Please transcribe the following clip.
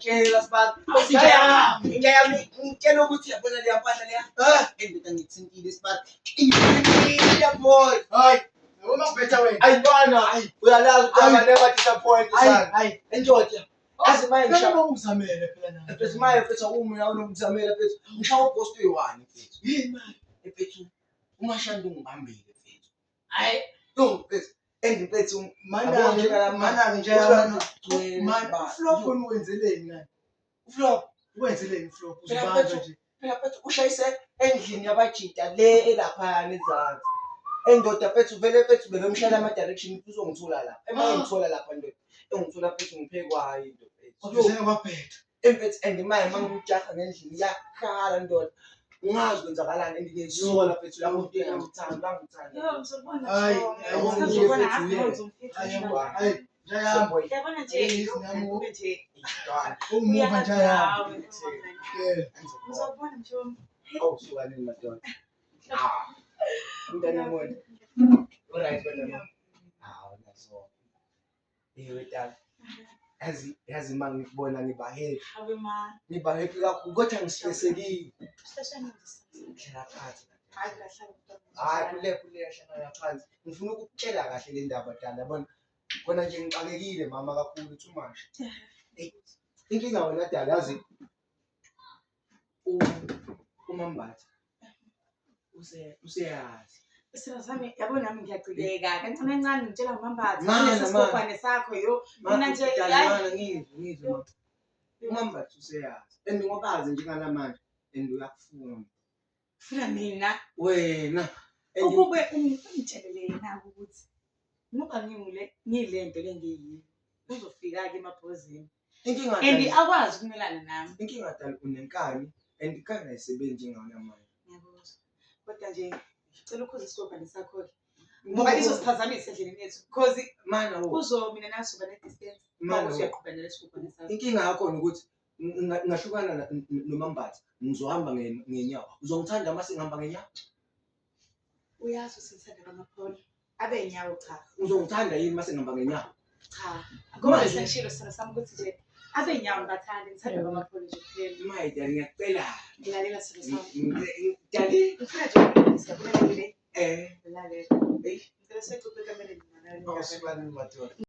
ngiyakutshela sibaba. Ngiyamtshela ukuthi yabona leya mpahla leya. Endoda ngithintile sibaba. Ngiyithintile boy. Hayi, uma kubetha wena. Ayibona, uyalazi ukuthi I never disappoint son. Enjoy. Azi maye Ngishaka ukuzamela phela nami. Mfethu maye mfethu awumi awunomzamela mfethu. Ngishawa upost oyi-1 mfethu. Yini manje? Mfethu umashanda ungibambile mfethu. Hayi, mfethu. Mfethu Mana nje yabona. Man, flop uwenzeleni ngani? Flop. Uwenzeleni flop? Uzibanga nje. Phela mfethu ushayise endlini yabajita le elapha nezansi. Endoda mfethu vele mfethu bebemshayela ama direction uzongithola lapha. Ngithola lapha ndoda. Engithola mfethu ngiphekwayo into mfethu. Uzena kwabhetha. Mfethu andimaye mangijaha ngendlini yakhala ndoda. Ungazi kwenzakalani endingezisola mfethu la muntu engangithanda bangithanda. Yo, ngizobona Hayi, ngizobona hayi, Jayamba. yabona nje nje Umuva Jayamba. ngizobona nje Awusuka nini madoda? Mntana wami. Alright mntana. Naso. Wetala. Yazi manje ngikubona ngiba happy. hawe ma Ngiba happy kakhulu kodwa ngisisekile. sishashana Ngihlala phansi. hayi kahlala Hayi kule yahlala phansi. Ngifuna ukukutshela kahle le ndaba dala yabona. Khona nje ngixakekile mama kakhulu too much. Inkinga wena dala yazi umambatha. Useyazi. sami yabona nami ngiyacileka kancane kancane ngitshela ngomambathi Mana, nesibhokwane sakho yo mina nje Mana ngizwe. Umambatha useyazi. Ngobazi njenganamanje uyakufuna. funa mina Wena ukube ungitshelele yena ukuthi ngoba ngilento lengiyiyo uzofika ke emabhozini inkinga and akwazi ukumelana nami inkinga dala unenkani and ikhaya ayisebenzi njenganamanje. ngiyabona kodwa nje ngicela ukhoze isibhokwane sakho ngoba izosiphazamisa endleleni yethu because Mana kuzo mina nasuba ne distance manje uyaqhubeka nesibhokwane sakho inkinga yakho ukuthi ngahlukana nomambatha ngizohamba ngenyawo. Uzongithanda mase ngihamba ngenyawo? uyazi usithanda kamaphola abe inyawo cha Uzongithanda yini mase ngihamba ngenyawo? cha ngoba lesishilo sina sami ukuthi nje abe inyawo ngathanda ngithanda kamaphola nje kuphela Mayida ngiyacela. ngilalela silo sami Dali ngifuna nje ngiyabona le lalela hey ngicela sekuqhubeka kamele ngimana awusibani madoda.